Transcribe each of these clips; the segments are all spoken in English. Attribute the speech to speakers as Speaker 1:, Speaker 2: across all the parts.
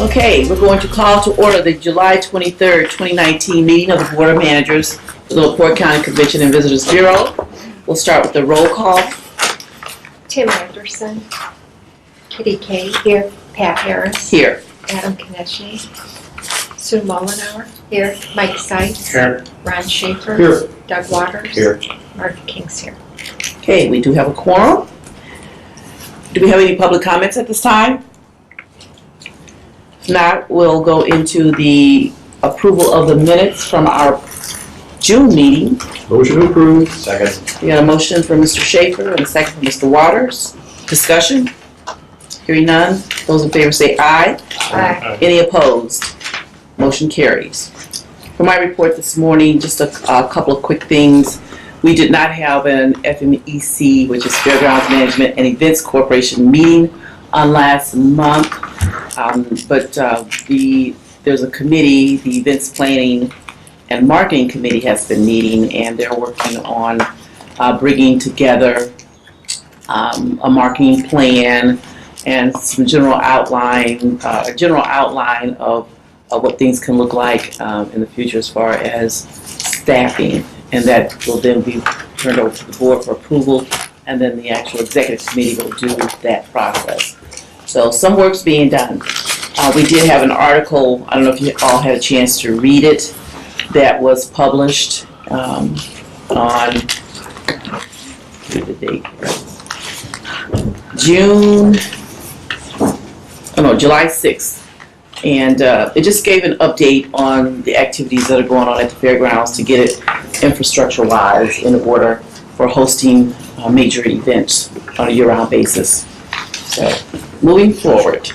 Speaker 1: Okay, we're going to call to order the July 23rd, 2019 meeting of the Board of Managers for the LaPorte County Convention and Visitors Bureau. We'll start with the roll call.
Speaker 2: Tim Anderson, Kitty Kay here, Pat Harris
Speaker 1: Here.
Speaker 2: Adam Konechny, Sue Mullenauer here, Mike Seitz
Speaker 3: Here.
Speaker 2: Ron Schaefer
Speaker 3: Here.
Speaker 2: Doug Waters
Speaker 3: Here.
Speaker 2: Martha King's here.
Speaker 1: Okay, we do have a quorum. Do we have any public comments at this time? If not, we'll go into the approval of the minutes from our June meeting.
Speaker 3: Motion approved. Second.
Speaker 1: We got a motion from Mr. Schaefer and a second from Mr. Waters. Discussion? Hearing none. Those in favor say aye.
Speaker 2: Aye.
Speaker 1: Any opposed? Motion carries. For my report this morning, just a couple of quick things. We did not have an FMEC, which is Fairgrounds Management and Events Corporation meeting on last month, but there's a committee, the Events Planning and Marketing Committee has been meeting, and they're working on bringing together a marketing plan and some general outline of what things can look like in the future as far as staffing, and that will then be turned over to the board for approval, and then the actual executive committee will do that process. So some work's being done. We did have an article, I don't know if you all had a chance to read it, that was published on July 6th. And it just gave an update on the activities that are going on at the fairgrounds to get it infrastructure-wise in order for hosting major events on a year-round basis. So, moving forward.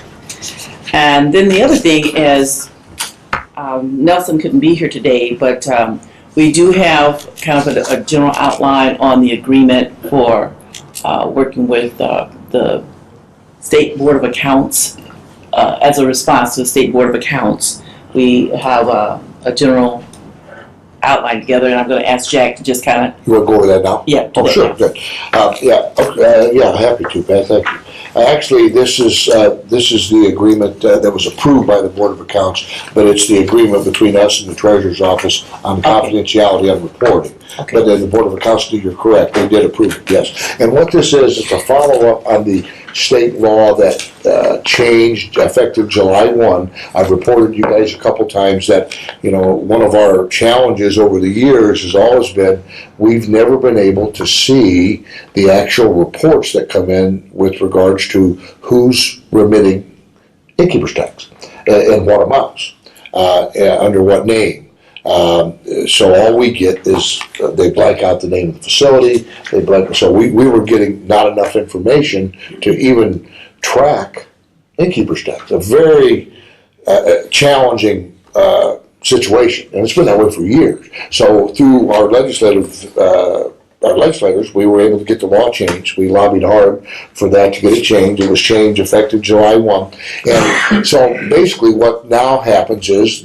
Speaker 1: And then the other thing is, Nelson couldn't be here today, but we do have kind of a general outline on the agreement for working with the State Board of Accounts. As a response to the State Board of Accounts, we have a general outline together, and I'm going to ask Jack to just kind of...
Speaker 4: You want to go over that now?
Speaker 1: Yeah.
Speaker 4: Oh, sure, good. Yeah, happy to, Pat, thank you. Actually, this is the agreement that was approved by the Board of Accounts, but it's the agreement between us and the Treasurer's Office on confidentiality on reporting.
Speaker 1: Okay.
Speaker 4: But then the Board of Accounts, you're correct, they did approve it, yes. And what this is, it's a follow-up on the state law that changed effective July 1. I've reported to you guys a couple times that, one of our challenges over the years has always been we've never been able to see the actual reports that come in with regards to who's remitting innkeeper's tax and what amounts, under what name. So all we get is they blank out the name of the facility. So we were getting not enough information to even track innkeeper's tax. A very challenging situation, and it's been that way for years. So through our legislators, we were able to get the law changed. We lobbied hard for that to get it changed. It was changed effective July 1. And so basically what now happens is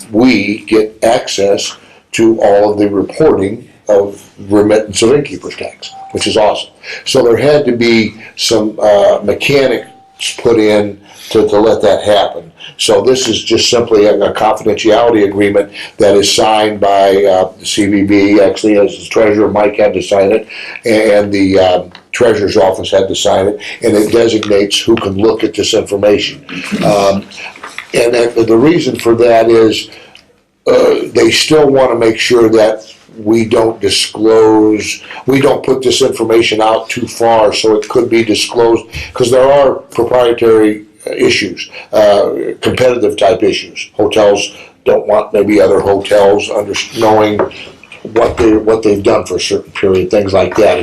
Speaker 4: we get access to all of the reporting of remittance of innkeeper's tax, which is awesome. So there had to be some mechanics put in to let that happen. So this is just simply a confidentiality agreement that is signed by the CVB. Actually, as the treasurer, Mike had to sign it, and the treasurer's office had to sign it, and it designates who can look at this information. And the reason for that is they still want to make sure that we don't put this information out too far so it could be disclosed, because there are proprietary issues, competitive type issues. Hotels don't want maybe other hotels knowing what they've done for a certain period, things like that,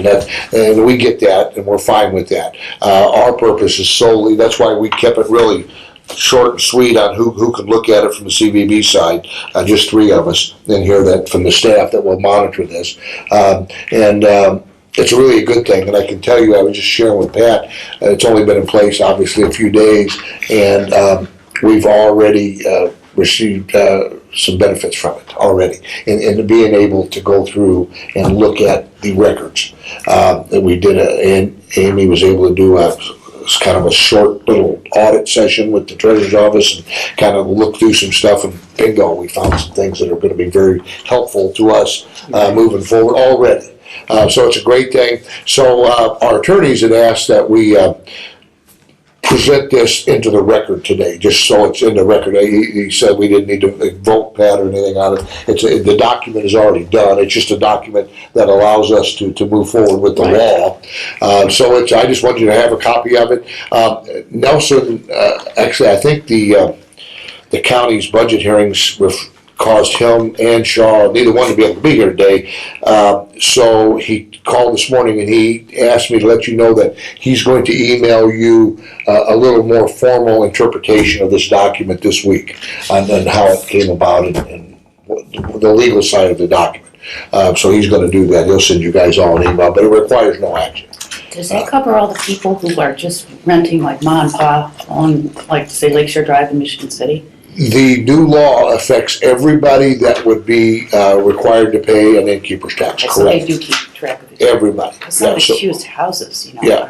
Speaker 4: and we get that, and we're fine with that. Our purpose is solely, that's why we kept it really short and sweet on who could look at it from the CVB side, just 3 of us in here that from the staff that will monitor this, it's really a good thing. And I can tell you, I was just sharing with Pat, it's only been in place obviously a few days, and we've already received some benefits from it already, and being able to go through and look at the records that we did, and Amy was able to do it's kind of a short little audit session with the treasurer's office and kind of look through some stuff, and bingo, we found some things that are going to be very helpful to us moving forward already. So it's a great thing. So our attorneys had asked that we present this into the record today, just so it's in the record. He said we didn't need to vote that or anything on it. The document is already done. It's just a document that allows us to move forward with the law. So I just wanted you to have a copy of it. Nelson, actually, I think the county's budget hearings caused him and Shaw, neither one, to be able to be here today. So he called this morning and he asked me to let you know that he's going to email you a little more formal interpretation of this document this week and how it came about and the legal side of the document. So he's going to do that. He'll send you guys all an email, but it requires no action.
Speaker 5: Does that cover all the people who are just renting like ma and pa on, like, say, Lakeshore Drive in Michigan City?
Speaker 4: The new law affects everybody that would be required to pay an innkeeper's tax,
Speaker 5: So they
Speaker 4: correct?
Speaker 5: do keep track of it.
Speaker 4: Everybody.
Speaker 5: Some of
Speaker 4: Yeah,
Speaker 5: the
Speaker 4: so-
Speaker 5: huge houses, you know,
Speaker 4: Yeah.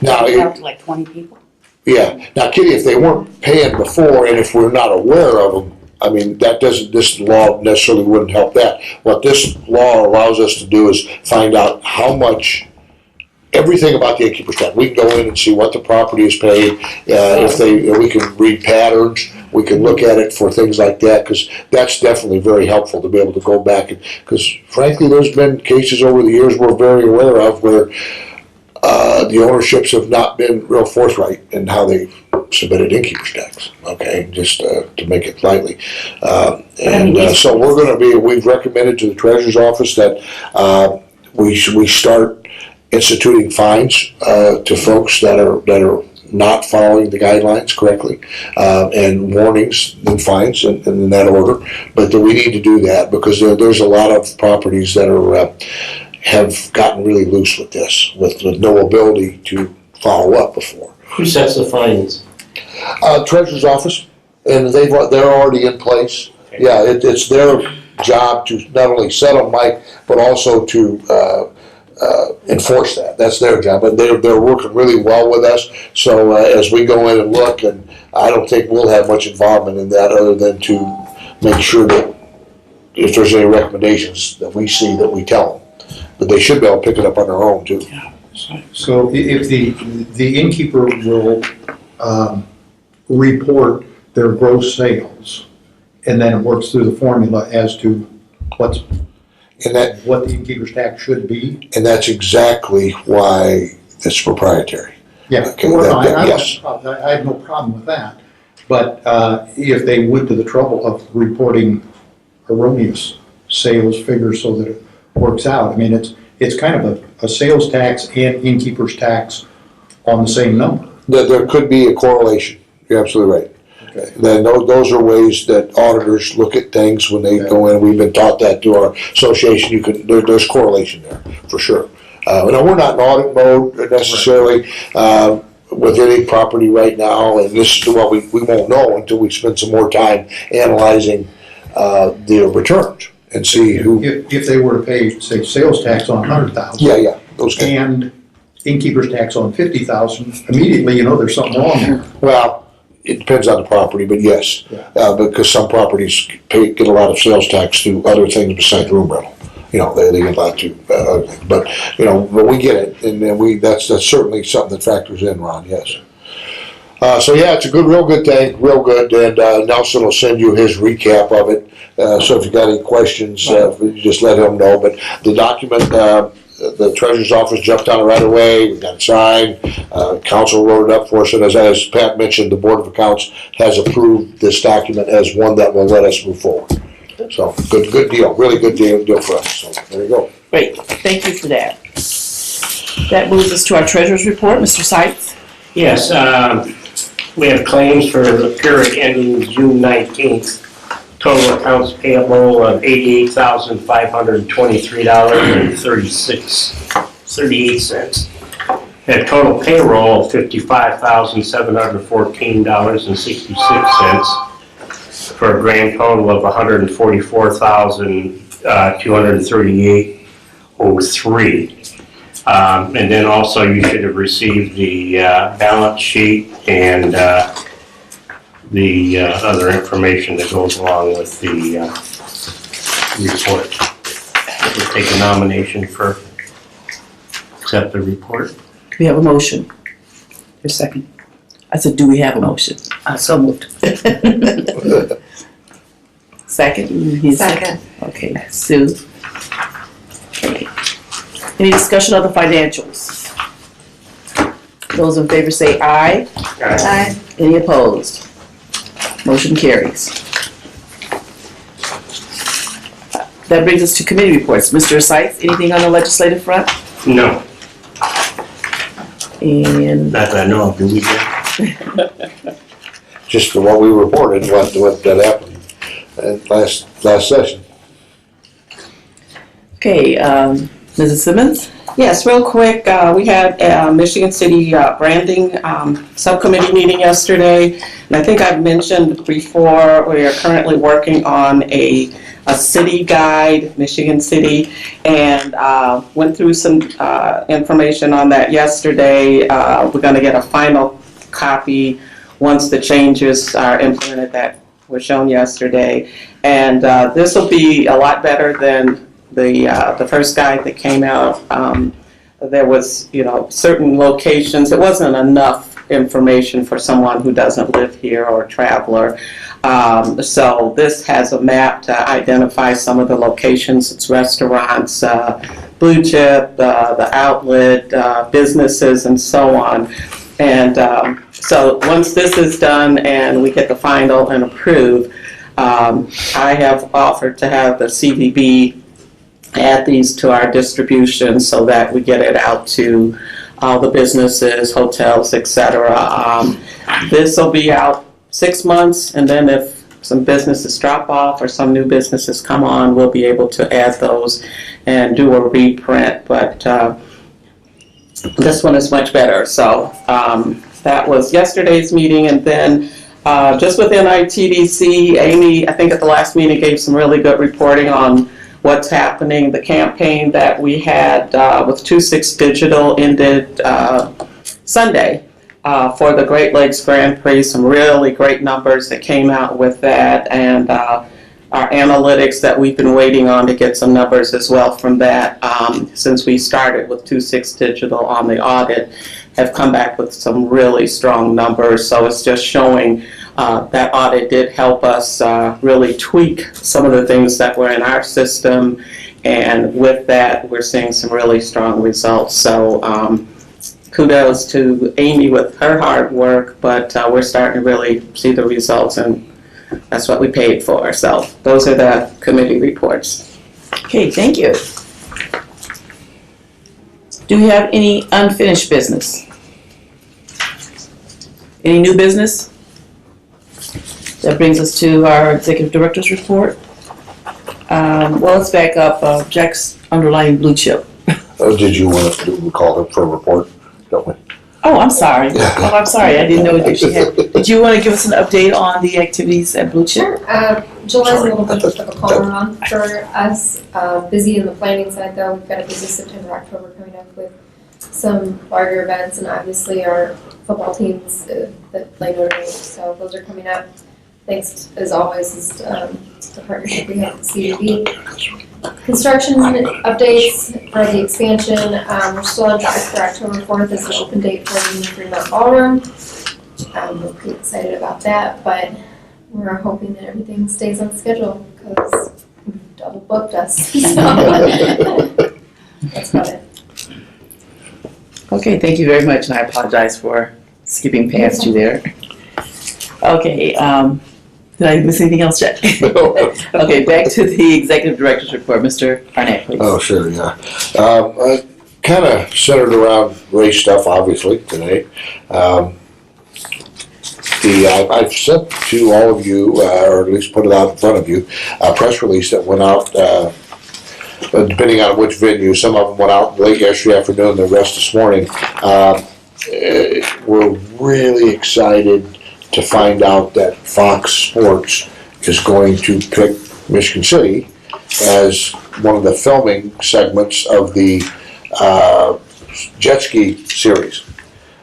Speaker 4: Now,
Speaker 5: are out to like 20 people.
Speaker 4: yeah. Now, Kitty, if they weren't paying before and if we're not aware of them, I mean, this law necessarily wouldn't help that. What this law allows us to do is find out how much, everything about the innkeeper's tax. We can go in and see what the property is paid. We can read patterns. We can look at it for things like that, because that's definitely very helpful to be able to go back. Because frankly, there's been cases over the years we're very aware of where the ownerships have not been real forthright in how they submitted innkeeper's tax. Okay, just to make it lightly. So we're going to be. We've recommended to the treasurer's office that we start instituting fines to folks that are not following the guidelines correctly, and warnings and fines in that order. But we need to do that because there's a lot of properties that have gotten really loose with this, with no ability to follow up before.
Speaker 3: Who sets the fines?
Speaker 4: Treasurer's office, and they're already in place.
Speaker 3: Okay.
Speaker 4: Yeah, it's their job to not only set them, Mike, but also to enforce that. That's their job, but they're working really well with us. So as we go in and look, and I don't think we'll have much involvement in that other than to make sure that if there's any recommendations that we see, that we tell them. But they should be able to pick it up on their own too.
Speaker 6: So if the innkeeper will report their gross sales, and then it works through the formula as to what the innkeeper's tax should be?
Speaker 4: And that's exactly why it's proprietary.
Speaker 6: Yeah,
Speaker 4: Okay,
Speaker 6: well,
Speaker 4: yes.
Speaker 6: I have no problem with that. But if they went to the trouble of reporting erroneous sales figures so that it works out, I mean, it's kind of a sales tax and innkeeper's tax on the same number.
Speaker 4: There could be a correlation. You're absolutely right.
Speaker 6: Okay.
Speaker 4: Then those are ways that auditors look at things when they go in. We've been taught that through our association. There's correlation there for sure. Now we're not in audit mode necessarily with any property right now, and this is what we won't know until we spend some more time analyzing the returns and see who.
Speaker 6: If they were to pay, say, sales tax on 100,000.
Speaker 4: Yeah, those guys.
Speaker 6: And innkeeper's tax on 50,000, immediately, there's something wrong there.
Speaker 4: Well, it depends on the property, but yes, because some properties get a lot of sales tax through other things besides room rental. They get a lot too, other things. But we get it, and then that's certainly something that factors in, Ron. Yes. So yeah, it's a real good thing, real good, and Nelson will send you his recap of it. So if you got any questions, you just let him know. But the document. The treasurer's office jumped on it right away. We got it signed. Council wrote it up for us, and as Pat mentioned, the Board of Accounts has approved this document as one that will let us move forward. So good deal, really good deal for us. So there you go.
Speaker 1: Great, thank you for that. That moves us to our treasurer's report, Mr. Seitz.
Speaker 3: Yes, we have claims for the period ending June 19th. Total accounts payable of $88,523.38. And total payroll of $55,714.66 for a grand total of $144,238.03. And then also you should have received the balance sheet and the other information that goes along with the report. We'll take a nomination for accept the report.
Speaker 1: Do we have a motion?
Speaker 5: Your second.
Speaker 1: I said, do we have a motion?
Speaker 5: So moved.
Speaker 1: Second? He's
Speaker 2: Second.
Speaker 1: Okay, Sue. Okay. Any discussion of the financials? Those in favor say aye.
Speaker 2: Aye.
Speaker 1: Any opposed? Motion carries. That brings us to committee reports. Mr. Sykes, anything on the legislative front?
Speaker 3: No,
Speaker 1: And
Speaker 3: not that I know of, do we, Jeff?
Speaker 4: Just what we reported, what that happened last session.
Speaker 1: okay, Mrs. Simmons?
Speaker 7: Yes, real quick, we had a Michigan City branding subcommittee meeting yesterday, and I think I've mentioned before, we are currently working on a city guide, Michigan City, and went through some information on that yesterday. We're going to get a final copy once the changes are implemented that were shown yesterday, and this will be a lot better than the first guide that came out. There was, certain locations, it wasn't enough information for someone who doesn't live here or a traveler. So this has a map to identify some of the locations. It's restaurants, Blue Chip, the outlet, businesses, and so on. And so once this is done and we get the final and approved, I have offered to have the CVB add these to our distribution so that we get it out to all the businesses, hotels, etc. This will be out 6 months, and then if some businesses drop off or some new businesses come on, we'll be able to add those and do a reprint. But this one is much better. So that was yesterday's meeting, and then just within ITDC, Amy, I think at the last meeting, gave some really good reporting on what's happening. The campaign that we had with 26 Digital ended Sunday for the Great Lakes Grand Prix. Some really great numbers that came out with that, and our analytics that we've been waiting on to get some numbers as well from that since we started with 26 Digital on the audit have come back with some really strong numbers. So it's just showing that audit did help us really tweak some of the things that were in our system, and with that we're seeing some really strong results. So kudos to Amy with her hard work, but we're starting to really see the results, and that's what we paid for. So those are the committee reports.
Speaker 1: Okay, thank you. Do we have any unfinished business? Any new business? That brings us to our executive director's report. Well, let's back up. Jack's underlining Blue Chip.
Speaker 4: Did you want to call him for a report? Don't we?
Speaker 1: Oh, I'm sorry. I'm sorry. I didn't know that she had. Did you want to give us an update on the activities at Blue Chip?
Speaker 8: July's a little bit of a calmer month for us. Busy in the planning side though. We've got a busy September, October coming up with some larger events, and obviously our football teams that play Notre Dame. So those are coming up. Thanks, as always, is the partnership we have with CDB. Construction updates for the expansion. We're still on track for October 4th as the open date for the new Fremont Ballroom. We're pretty excited about that, but we're hoping that everything stays on schedule because we've double booked us. So that's about it.
Speaker 1: Okay, thank you very much, and I apologize for skipping past you there. Okay, did I miss anything else, Jack? Okay, back to the executive director's report. Mr. Arnett, please.
Speaker 4: Oh, sure, yeah. Kind of centered around race stuff, obviously, today. I've sent to all of you, or at least put it out in front of you, a press release that went out, depending on which venue. Some of them went out late yesterday afternoon, the rest this morning. We're really excited to find out that Fox Sports is going to pick Michigan City as one of the filming segments of the jet ski series.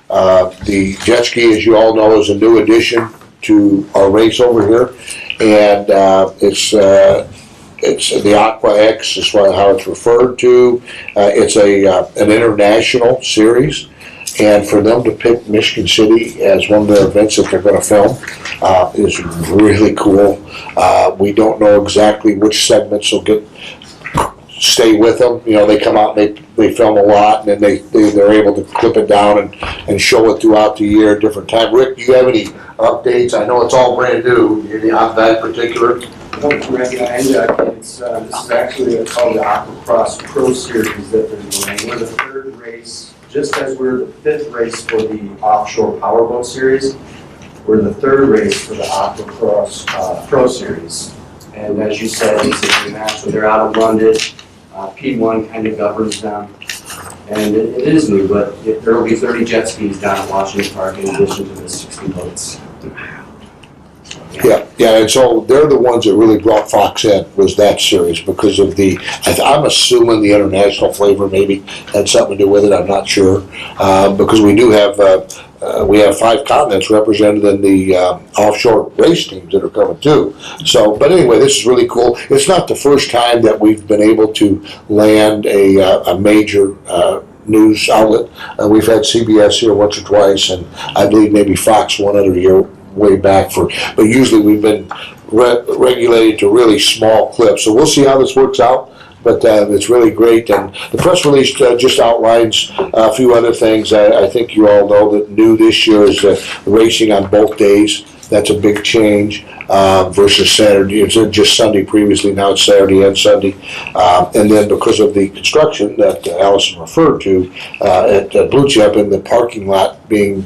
Speaker 4: The jet ski, as you all know, is a new addition to our race over here, and it's the Aqua X is how it's referred to. It's an international series, and for them to pick Michigan City as one of their events that they're going to film is really cool. We don't know exactly which segments will stay with them. You know, they come out and they film a lot, and then they're able to clip it down and show it throughout the year at different times. Rick, do you have any updates? I know it's all brand new on that particular.
Speaker 9: No, this is actually called the Aquacross Pro Series that they're doing. We're the third race, just as we're the fifth race for the Offshore Powerboat Series. We're the third race for the Aquacross Pro Series. And as you said, it's international. They're out of London. P1 kind of governs them. And it is new, but there will be 30 jet skis down at Washington Park in addition to the 60 boats.
Speaker 4: Yeah, and so they're the ones that really brought Fox in, was that series, because of I'm assuming the international flavor maybe had something to do with it, I'm not sure. Because we do have, we have 5 continents represented in the offshore race teams that are coming too. So, but anyway, this is really cool. It's not the first time that we've been able to land a major news outlet. We've had CBS here once or twice, and I believe maybe Fox one other year way back but usually we've been regulated to really small clips. So we'll see how this works out, but it's really great. And the press release just outlines a few other things. I think you all know that new this year is racing on both days. That's a big change versus Saturday. It's just Sunday previously, now it's Saturday and Sunday. And then because of the construction that Allison referred to at Blue Chip and the parking lot being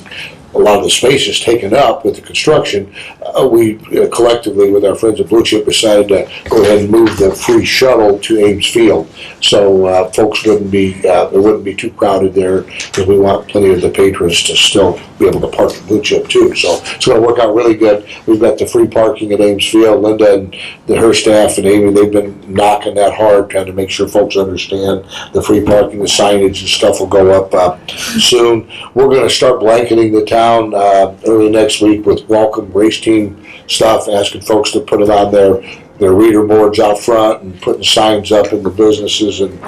Speaker 4: a lot of the space is taken up with the construction, we collectively with our friends at Blue Chip decided to go ahead and move the free shuttle to Ames Field, so folks wouldn't be too crowded there, because we want plenty of the patrons to still be able to park at Blue Chip too. So it's going to work out really good. We've got the free parking at Ames Field. Linda and her staff and Amy, they've been knocking that hard, trying to make sure folks understand the free parking. The signage and stuff will go up soon. We're going to start blanketing the town early next week with welcome race team stuff, asking folks to put it on their reader boards out front and putting signs up in the businesses and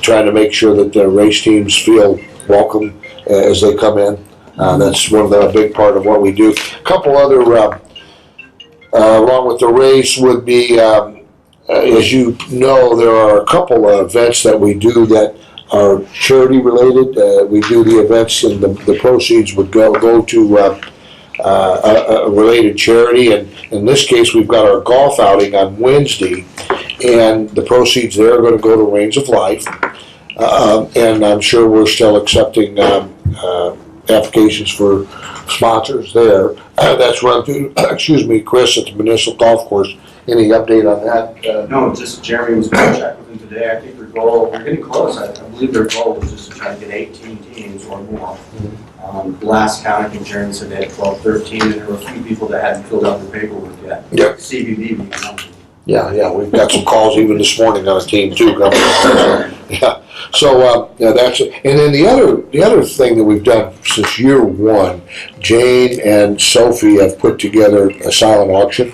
Speaker 4: trying to make sure that the race teams feel welcome as they come in. That's one of the big part of what we do. A couple other, along with the race, would be, as you know, there are a couple of events that we do that are charity related. We do the events, and the proceeds would go to a related charity. And in this case, we've got our golf outing on Wednesday, and the proceeds there are going to go to Reigns of Life. And I'm sure we're still accepting applications for sponsors there. That's run through, Chris, at the Municipal Golf Course. Any update on that?
Speaker 9: No, just Jeremy was going to check with them today. I think their goal, we're getting close. I believe their goal was just to try to get 18 teams or more. Last count, I think Jeremy said they had 12, 13, and there were a few people that hadn't filled out their paperwork yet.
Speaker 4: Yep.
Speaker 9: CBB being one.
Speaker 4: Yeah, we've got some calls even this morning on a team too. Yeah, so that's it. And then the other thing that we've done since year one, Jane and Sophie have put together a silent auction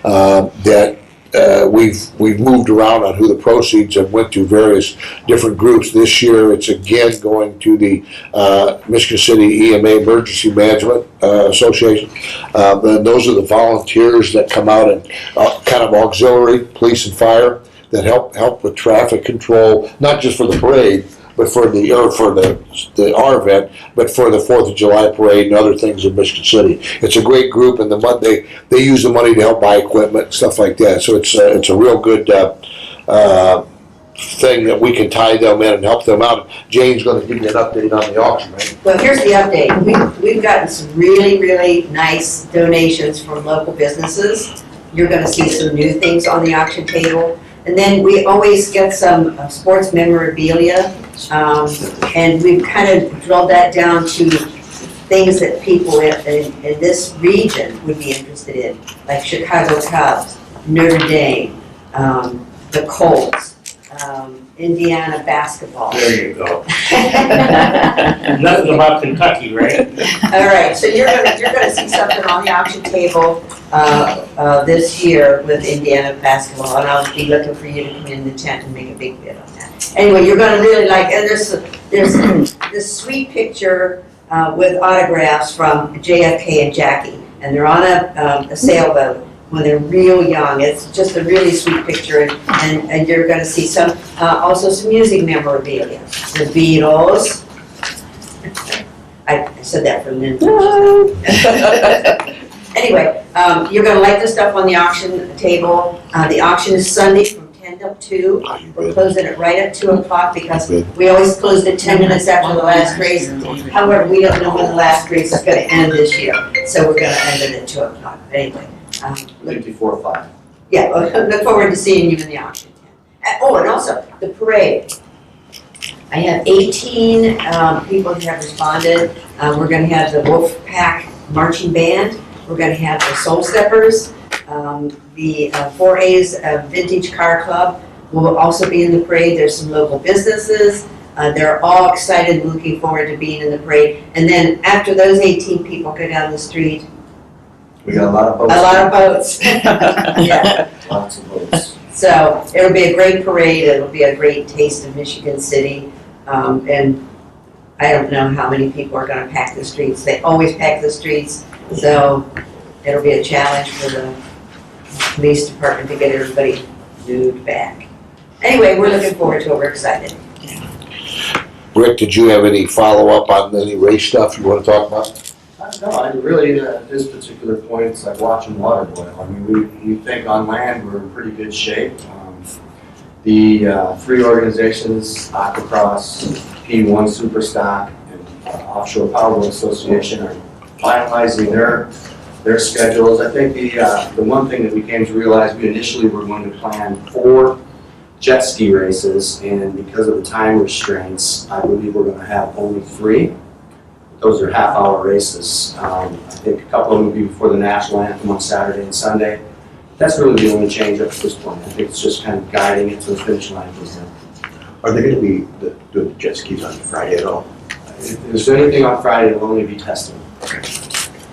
Speaker 4: that we've moved around on who the proceeds have went to various different groups. This year it's again going to the Michigan City EMA Emergency Management Association. And those are the volunteers that come out and kind of auxiliary police and fire that help with traffic control, not just for the parade, but for our event, but for the 4th of July parade and other things in Michigan City. It's a great group, and they use the money to help buy equipment, stuff like that. So it's a real good thing that we can tie them in and help them out. Jane's going to give you an update on the auction, right?
Speaker 10: Well, here's the update. We've gotten some really, really nice donations from local businesses. You're going to see some new things on the auction table. And then we always get some sports memorabilia, and we've kind of drilled that down to things that people in this region would be interested in, like Chicago Cubs, Notre Dame, the Colts, Indiana basketball.
Speaker 3: There you go. Nothing about Kentucky, right?
Speaker 10: All right, so you're gonna see something on the auction table, this year with Indiana basketball, and I'll be looking for you to come in the tent and make a big bid on that. Anyway, you're gonna really like, and there's this sweet picture, with autographs from JFK and Jackie, and they're on a sailboat when they're real young. It's just a really sweet picture, and you're gonna see some, also some music memorabilia. The Beatles. I said that for Linda. Anyway, you're gonna like the stuff on the auction table. The auction is Sunday from 10 till 2. We're closing it right at 2 o'clock because we always closed it 10 minutes after the last race. However, we don't know when the last race is gonna end this year, so we're gonna end it at 2 o'clock. Anyway.
Speaker 9: 54-5.
Speaker 10: Yeah, look forward to seeing you in the auction tent. Oh, and also, the parade. I have 18 people who have responded. We're gonna have the Wolf Pack Marching Band. We're gonna have the Soul Steppers. The 4A's Vintage Car Club will also be in the parade. There's some local businesses. They're all excited and looking forward to being in the parade. And then after those 18 people go down the street,
Speaker 9: We got a lot of boats.
Speaker 10: a lot of boats. Yeah.
Speaker 9: Lots of boats.
Speaker 10: So it'll be a great parade. It'll be a great taste of Michigan City. And I don't know how many people are gonna pack the streets. They always pack the streets. So it'll be a challenge for the police department to get everybody moved back. Anyway, we're looking forward to it. We're excited.
Speaker 4: Rick, did you have any follow-up on any race stuff you want to talk about?
Speaker 9: No, I really, at this particular point, it's like watching water boil. I mean, we think on land we're in pretty good shape. The 3 organizations, Aquacross, P1 Superstock, and Offshore Powerboat Association are finalizing their schedules. I think the one thing that we came to realize, we initially were going to plan 4 jet ski races, and because of the time restraints, I believe we're going to have only 3. Those are half-hour races. I think a couple of them will be before the national anthem on Saturday and Sunday. That's really the only change up to this point. I think it's just kind of guiding it to the finish line.
Speaker 11: Are they going to be doing the jet skis on Friday at all?
Speaker 9: If there's anything on Friday, it'll only be testing.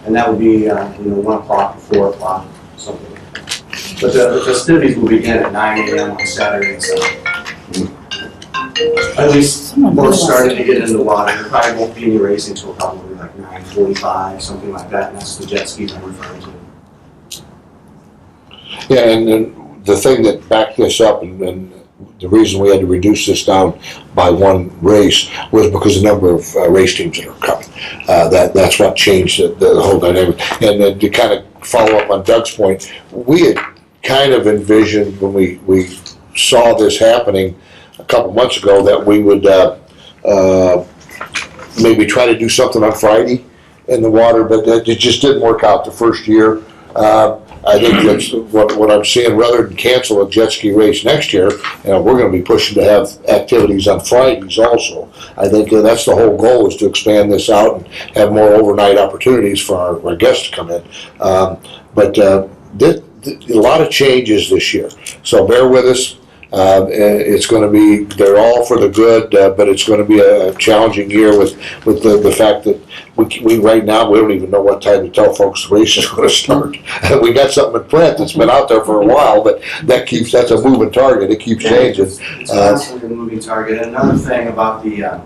Speaker 9: And that would be 1 o'clock or 4 o'clock, something like that. But the festivities will begin at 9 a.m. on Saturday and Sunday. At least we're starting to get into the water. There probably won't be any racing until probably like 9:45, something like that, and that's the jet skis I'm referring to.
Speaker 4: Yeah, and then the thing that backed this up and the reason we had to reduce this down by 1 race was because the number of race teams that are coming. That's what changed the whole dynamic. And then to kind of follow up on Doug's point, we had kind of envisioned when we saw this happening a couple months ago that we would maybe try to do something on Friday in the water, but it just didn't work out the first year. I think that's what I'm seeing. Rather than cancel a jet ski race next year, we're going to be pushing to have activities on Fridays also. I think that's the whole goal, is to expand this out and have more overnight opportunities for our guests to come in. But a lot of changes this year, so bear with us. It's going to be, they're all for the good, but it's going to be a challenging year with the fact that we right now, we don't even know what time to tell folks the race is going to start. We got something in print that's been out there for a while, but that's a moving target. It keeps changing.
Speaker 9: It's constantly a moving target. And another thing about the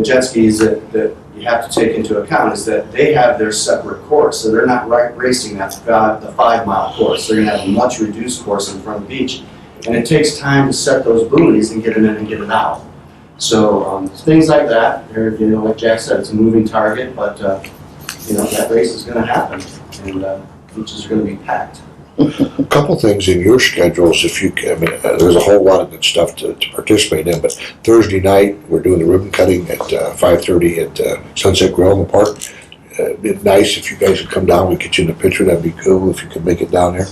Speaker 9: jet skis that you have to take into account is that they have their separate course, so they're not racing the 5-mile course. They're going to have a much reduced course in front of the beach. And it takes time to set those buoys and get it in and get it out. So things like that, like Jack said, it's a moving target, but that race is going to happen, and beaches are going to be packed.
Speaker 4: A couple things in your schedules, there's a whole lot of good stuff to participate in, but Thursday night, we're doing the ribbon cutting at 5:30 at Sunset Grill in the park. It'd be nice if you guys would come down. We get you in the picture. That'd be cool if you could make it down there.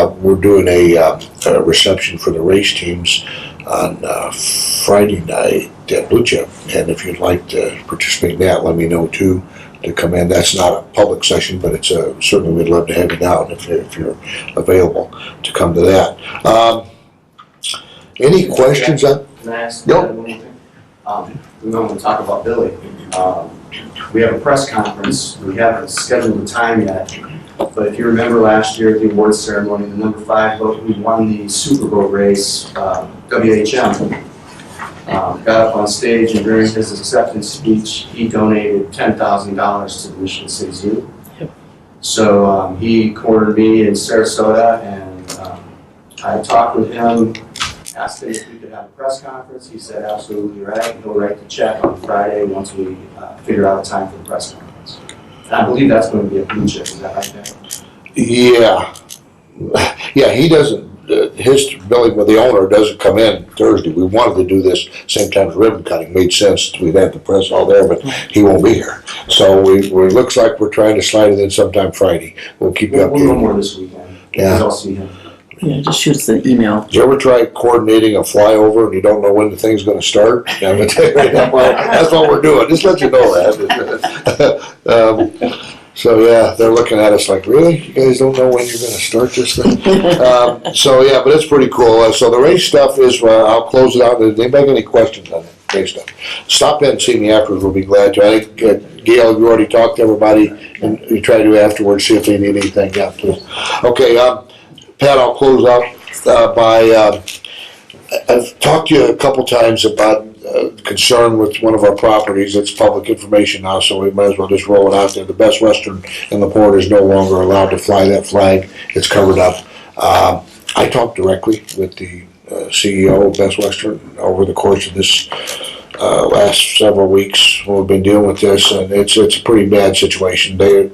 Speaker 4: We're doing a reception for the race teams on Friday night at Lucha, and if you'd like to participate in that, let me know too, to come in. That's not a public session, but it's certainly we'd love to have you down if you're available to come to that. Any questions on?
Speaker 9: Can I ask
Speaker 4: Yep.
Speaker 9: one thing? We don't want to talk about Billy. We have a press conference. We haven't scheduled a time yet. But if you remember last year at the awards ceremony, the number 5 boat who won the Super Boat race, WHM, got up on stage, and during his acceptance speech, he donated $10,000 to the Michigan City Zoo. So he cornered me in Sarasota, and I talked with him, asked him if we could have a press conference. He said absolutely right. He'll write the check on Friday once we figure out a time for the press conference. And I believe that's going to be a blue chip. Is that right, Dan?
Speaker 4: Yeah. Yeah, he doesn't, Billy, with the owner, doesn't come in Thursday. We wanted to do this same time as ribbon cutting. Made sense. We'd have the press all there, but he won't be here. So it looks like we're trying to slide it in sometime Friday. We'll keep you
Speaker 9: We'll know
Speaker 4: updated.
Speaker 9: more this weekend.
Speaker 4: Yeah.
Speaker 9: I'll see him.
Speaker 1: Yeah, just shoot us an email.
Speaker 4: Did you ever try coordinating a flyover and you don't know when the thing's gonna start? I'm gonna tell you right now, that's what we're doing, just let you know that. So yeah, they're looking at us like, really? You guys don't know when you're gonna start this thing? So yeah, but it's pretty cool. So the race stuff is, I'll close it out. Does anybody have any questions on the race stuff? Stop in and see me afterwards, we'll be glad to. I think, Gail, you already talked to everybody, and you try to afterwards, see if they need anything, yeah, please. Okay, Pat, I'll close out by, I've talked to you a couple times about concern with one of our properties. It's public information now, so we might as well just roll it out there. The Best Western in LaPorte is no longer allowed to fly that flag. It's covered up. I talked directly with the CEO of Best Western over the course of this last several weeks when we've been dealing with this, and it's a pretty bad situation. They're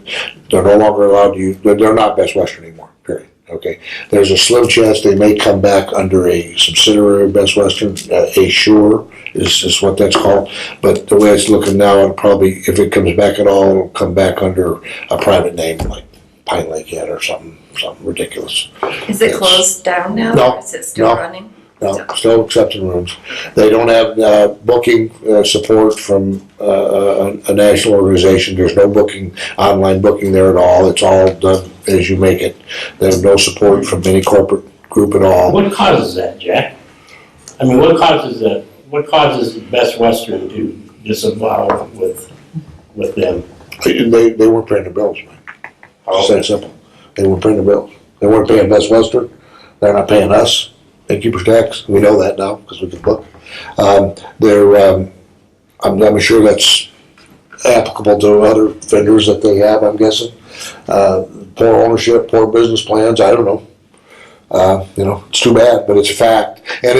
Speaker 4: no longer allowed to use, they're not Best Western anymore, period. Okay, there's a slim chance they may come back under a subsidiary of Best Western, Assure is what that's called. But the way it's looking now, it'll probably, if it comes back at all, it'll come back under a private name like Pine Lake Inn or something ridiculous.
Speaker 2: Is it closed down now,
Speaker 4: No,
Speaker 2: or is it still
Speaker 4: no.
Speaker 2: running?
Speaker 4: No, still accepting rooms. They don't have booking support from a national organization. There's no booking, online booking there at all. It's all done as you make it. They have no support from any corporate group at all.
Speaker 3: What causes that, Jack? I mean, what causes that? What causes Best Western to disavow with them?
Speaker 4: They weren't paying the bills, man. It's that simple. They weren't paying the bills. They weren't paying Best Western. They're not paying us. Innkeeper's tax. We know that now because we can book. I'm sure that's applicable to other vendors that they have, I'm guessing. Poor ownership, poor business plans, I don't know. It's too bad, but it's a fact. And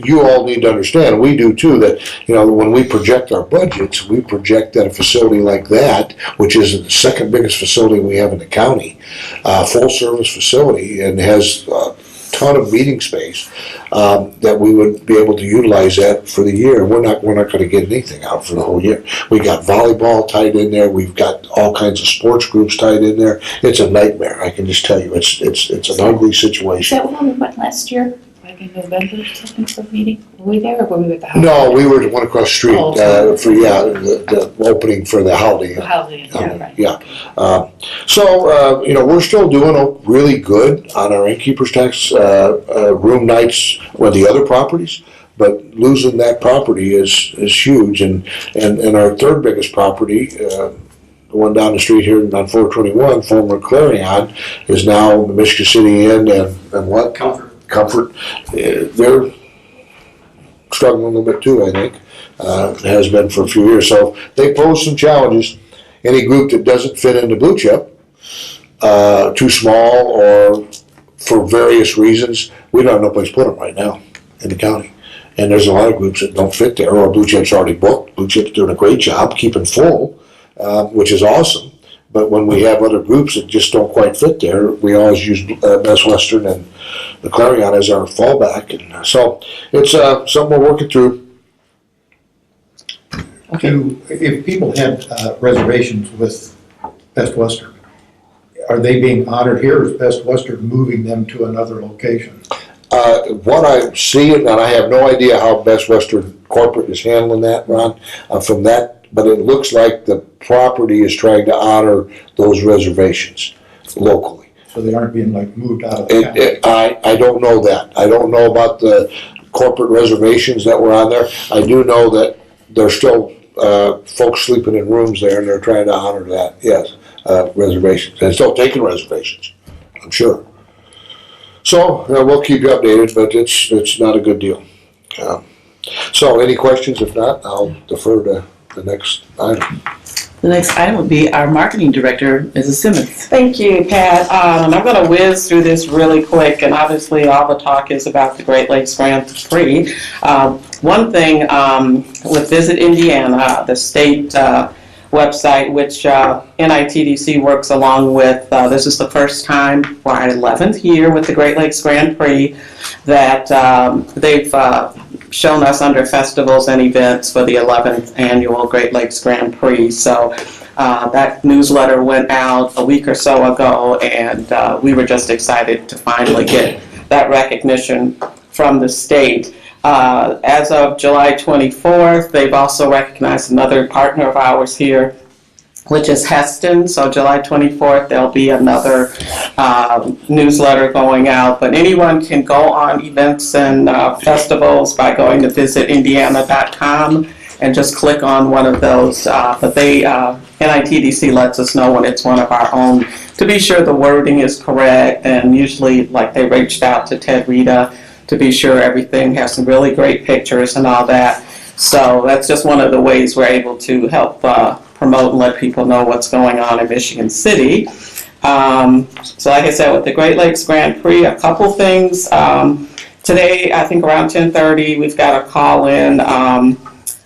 Speaker 4: you all need to understand, we do too, that, when we project our budgets, we project that a facility like that, which is the second biggest facility we have in the county, full service facility, and has a ton of meeting space, that we would be able to utilize that for the year. We're not going to get anything out for the whole year. We got volleyball tied in there. We've got all kinds of sports groups tied in there. It's a nightmare. I can just tell you, it's an ugly
Speaker 5: Is
Speaker 4: situation.
Speaker 5: that when we went last year? Like in November or something for a meeting? Were we there or were we at the house?
Speaker 4: No, we were the one across the street,
Speaker 5: Oh,
Speaker 4: the opening for the holiday.
Speaker 5: The holiday, yeah, right.
Speaker 4: Yeah. We're still doing really good on our innkeeper's tax room nights with the other properties, but losing that property is huge. And our third biggest property, the one down the street here on 421, former Clarion, is now the Michigan City Inn and what? Comfort. They're struggling a little bit too, I think. Has been for a few years. So they pose some challenges. Any group that doesn't fit into Blue Chip, too small or for various reasons, we don't have no place to put them right now in the county. And there's a lot of groups that don't fit there, or Blue Chip's already booked. Blue Chip's doing a great job keeping full, which is awesome. But when we have other groups that just don't quite fit there, we always use Best Western and the Clarion as our fallback. And so it's something we're working through.
Speaker 6: If people had reservations with Best Western, are they being honored here, or is Best Western moving them to another location?
Speaker 4: What I see, and I have no idea how Best Western Corporate is handling that, Ron, from that, but it looks like the property is trying to honor those reservations locally.
Speaker 6: So they aren't being moved out of the county?
Speaker 4: I don't know that. I don't know about the corporate reservations that were on there. I do know that there's still folks sleeping in rooms there, and they're trying to honor that, yes, reservations. And still taking reservations, I'm sure. So, we'll keep you updated, but it's not a good deal. So, any questions? If not, I'll defer to the next item.
Speaker 1: The next item would be our marketing director, Mrs. Simmons.
Speaker 7: Thank you, Pat. And I'm going to whiz through this really quick, and obviously all the talk is about the Great Lakes Grand Prix. One thing with Visit Indiana, the state website, which NITDC works along with, this is the first time for our 11th year with the Great Lakes Grand Prix that they've shown us under festivals and events for the 11th annual Great Lakes Grand Prix. So that newsletter went out a week or so ago, and we were just excited to finally get that recognition from the state. As of July 24th, they've also recognized another partner of ours here, which is Heston. So July 24th, there'll be another newsletter going out. But anyone can go on events and festivals by going to visitindiana.com and just click on one of those. But NITDC lets us know when it's one of our own to be sure the wording is correct. And usually, like, they reached out to Ted Rita to be sure everything has some really great pictures and all that. So that's just one of the ways we're able to help promote and let people know what's going on in Michigan City. So like I said, with the Great Lakes Grand Prix, a couple things. Today, I think around 10:30, we've got a call in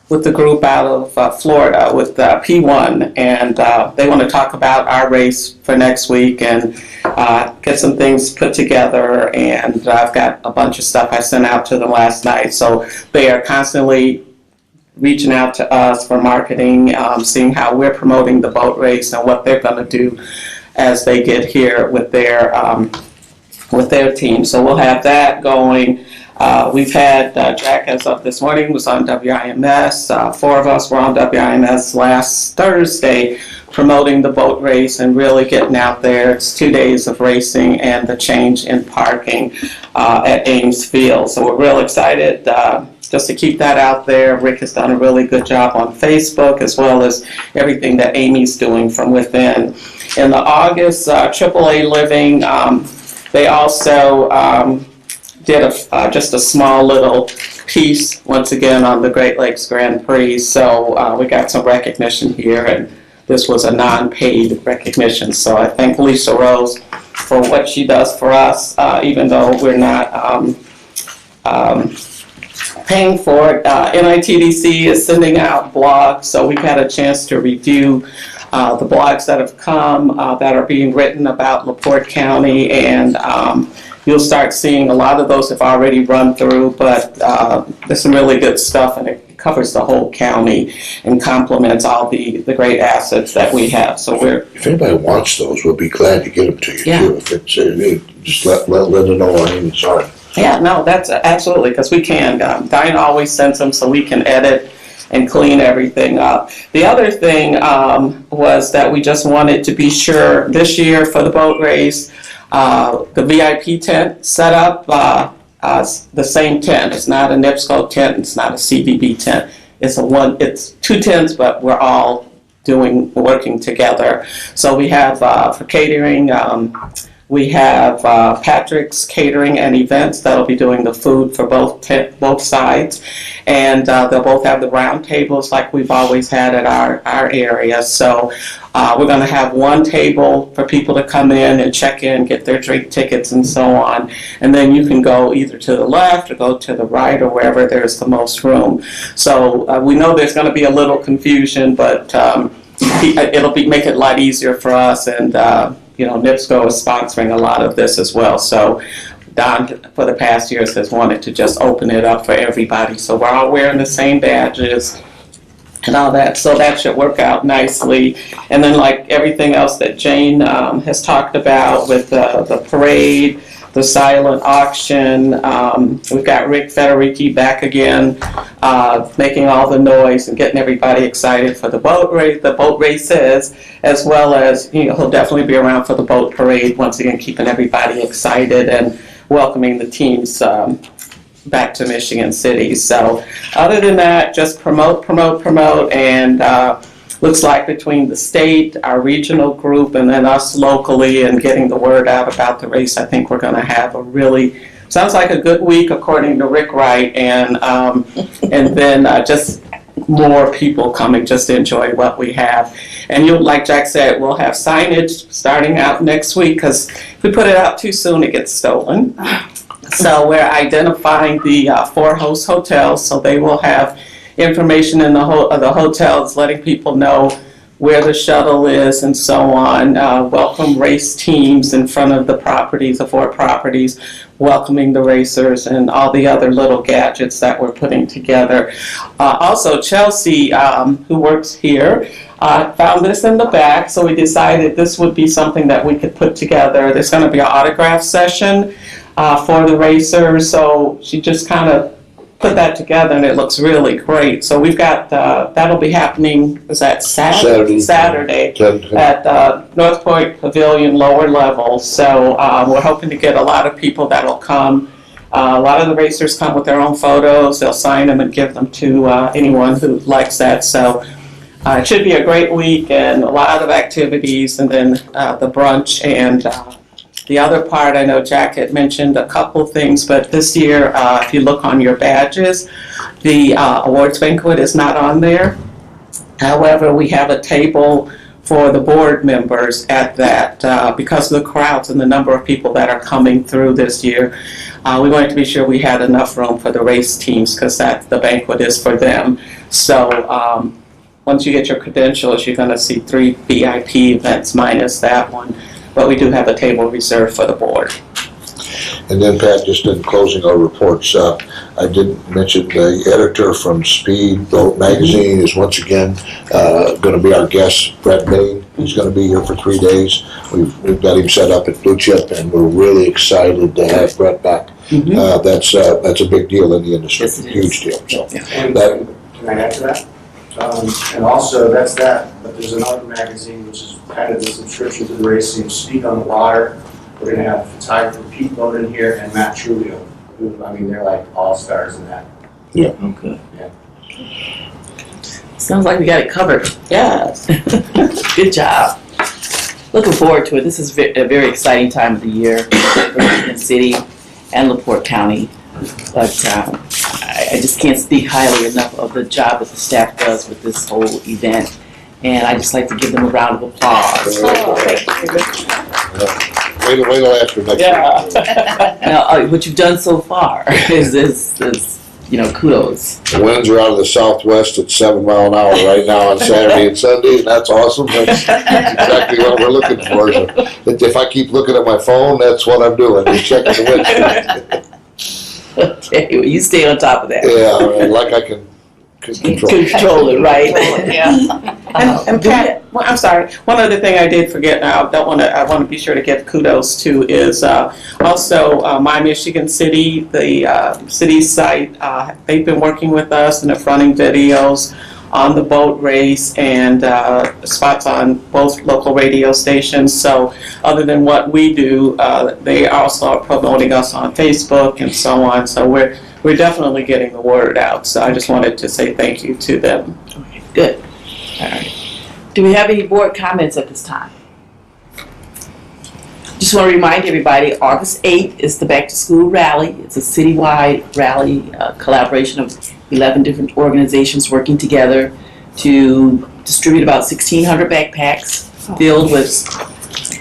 Speaker 7: with the group out of Florida with P1, and they want to talk about our race for next week and get some things put together. And I've got a bunch of stuff I sent out to them last night. So they are constantly reaching out to us for marketing, seeing how we're promoting the boat race and what they're going to do as they get here with their team. So we'll have that going. We've had Jack, as of this morning, was on WIMS. 4 of us were on WIMS last Thursday promoting the boat race and really getting out there. It's 2 days of racing and the change in parking at Ames Field. So we're real excited just to keep that out there. Rick has done a really good job on Facebook, as well as everything that Amy's doing from within. In the August AAA Living, they also did just a small little piece, once again, on the Great Lakes Grand Prix. So we got some recognition here, and this was a non-paid recognition. So I thank Lisa Rose for what she does for us, even though we're not paying for it. NITDC is sending out blogs, so we've had a chance to review the blogs that have come that are being written about LaPorte County, and you'll start seeing a lot of those have already run through, but there's some really good stuff, and it covers the whole county and complements all the great assets that we have. So
Speaker 4: if anybody wants those, we'll be glad to get them to you too. If it's just let Linda know I'm sorry.
Speaker 7: Yeah, no, that's absolutely, because we can. Diane always sends them so we can edit and clean everything up. The other thing was that we just wanted to be sure this year for the boat race, the VIP tent set up the same tent. It's not a NIPSCO tent. It's not a CVB tent. It's 2 tents, but we're all working together. So we have for catering. We have Patrick's Catering and Events that'll be doing the food for both sides, and they'll both have the round tables like we've always had at our area. So we're going to have one table for people to come in and check in, get their drink tickets and so on, and then you can go either to the left or go to the right or wherever there's the most room. So we know there's going to be a little confusion, but it'll make it a lot easier for us, and NIPSCO is sponsoring a lot of this as well. So Don, for the past years, has wanted to just open it up for everybody. So we're all wearing the same badges and all that. So that should work out nicely. And then, like everything else that Jane has talked about with the parade, the silent auction, we've got Rick Federici back again, making all the noise and getting everybody excited for the boat races, as well as he'll definitely be around for the boat parade, once again keeping everybody excited and welcoming the teams back to Michigan City. So other than that, just promote, and looks like between the state, our regional group, and then us locally and getting the word out about the race, I think we're going to have a really, sounds like a good week according to Rick Wright, and then just more people coming just to enjoy what we have. And you, like Jack said, we'll have signage starting out next week, because if we put it out too soon, it gets stolen. So we're identifying the 4 host hotels, so they will have information in the hotels, letting people know where the shuttle is and so on. Welcome race teams in front of the properties, the 4 properties, welcoming the racers and all the other little gadgets that we're putting together. Also, Chelsea, who works here, found this in the back, so we decided this would be something that we could put together. There's going to be an autograph session for the racers, so she just kind of put that together, and it looks really great. So we've got, that'll be happening, is that Saturday at North Point Pavilion, lower level. So we're hoping to get a lot of people that'll come. A lot of the racers come with their own photos. They'll sign them and give them to anyone who likes that. So it should be a great week and a lot of activities, and then the brunch. And the other part, I know Jack had mentioned a couple things, but this year, if you look on your badges, the awards banquet is not on there. However, we have a table for the board members at that, because of the crowds and the number of people that are coming through this year. We wanted to be sure we had enough room for the race teams, because the banquet is for them. So once you get your credentials, you're going to see 3 VIP events minus that one. But we do have a table reserved for the board.
Speaker 4: And then, Pat, just in closing our reports, I did mention the editor from Speedboat Magazine is once again going to be our guest, Brett Bain. He's going to be here for 3 days. We've got him set up at Blue Chip, and we're really excited to have Brett back. That's a big deal in the industry,
Speaker 1: yes,
Speaker 4: huge deal. So
Speaker 9: And can I add to that? And also, that's that, but there's another magazine which is kind of the subscription to the racing, Speed on the Water. We're going to have photographer Pete Bowden here and Matt Trulio, who, I mean, they're like all-stars in that.
Speaker 1: Yeah. Okay.
Speaker 9: Yeah.
Speaker 1: Sounds like we got it covered.
Speaker 7: Yes.
Speaker 1: Good job. Looking forward to it. This is a very exciting time of the year for Michigan City and LaPorte County. But I just can't speak highly enough of the job that the staff does with this whole event. And I just like to give them a round of applause.
Speaker 4: Wait till after next week.
Speaker 1: Now, what you've done so far is kudos.
Speaker 4: The winds are out of the southwest at 7 miles an hour right now on Saturday and Sunday, and that's awesome. That's exactly what we're looking for. So if I keep looking at my phone, that's what I'm doing. I'm checking the wind.
Speaker 1: Okay, well, you stay on top of that.
Speaker 4: Yeah, like I can
Speaker 1: Control it, right?
Speaker 7: And Pat, well, I'm sorry. One other thing I did forget. I want to be sure to give kudos to is also My Michigan City, the city site. They've been working with us and they're fronting videos on the boat race and spots on both local radio stations. So other than what we do, they also are promoting us on Facebook and so on. So we're definitely getting the word out. So I just wanted to say thank you to them.
Speaker 1: Okay, good. All right. Do we have any board comments at this time? Just want to remind everybody, August 8th is the Back to School Rally. It's a citywide rally, collaboration of 11 different organizations working together to distribute about 1,600 backpacks filled with,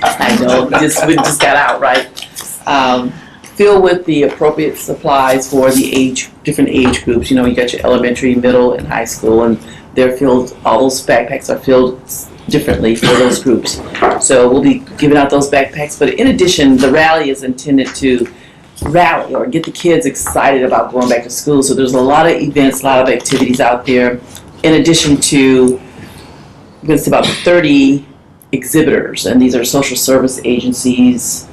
Speaker 1: I know, we just got out, right? Filled with the appropriate supplies for the different age groups. You know, you got your elementary, middle, and high school, and they're filled, all those backpacks are filled differently for those groups. So we'll be giving out those backpacks, but in addition, the rally is intended to rally or get the kids excited about going back to school. So there's a lot of events, a lot of activities out there. In addition to, it's about 30 exhibitors, and these are social service agencies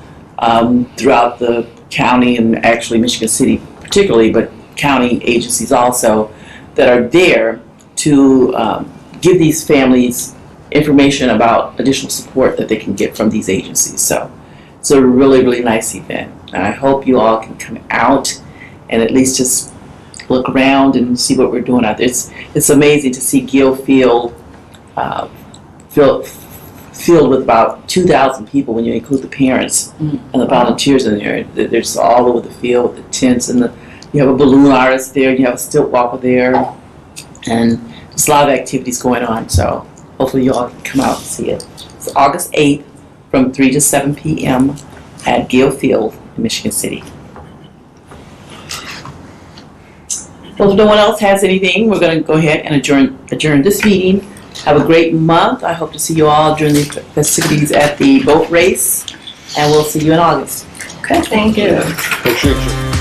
Speaker 1: throughout the county and actually Michigan City particularly, but county agencies also that are there to give these families information about additional support that they can get from these agencies. So it's a really, really nice event. And I hope you all can come out and at least just look around and see what we're doing out there. It's amazing to see Gill Field filled with about 2,000 people when you include the parents and the volunteers in there. They're just all over the field with the tents and you have a balloon artist there, you have a stilt walker there, and there's a lot of activities going on. So hopefully you all can come out and see it. It's August 8th from 3 to 7 p.m. at Gill Field in Michigan City. Well, if no one else has anything, we're going to go ahead and adjourn this meeting. Have a great month. I hope to see you all during the festivities at the boat race, and we'll see you in August. Okay?
Speaker 8: Thank you.
Speaker 4: Appreciate you.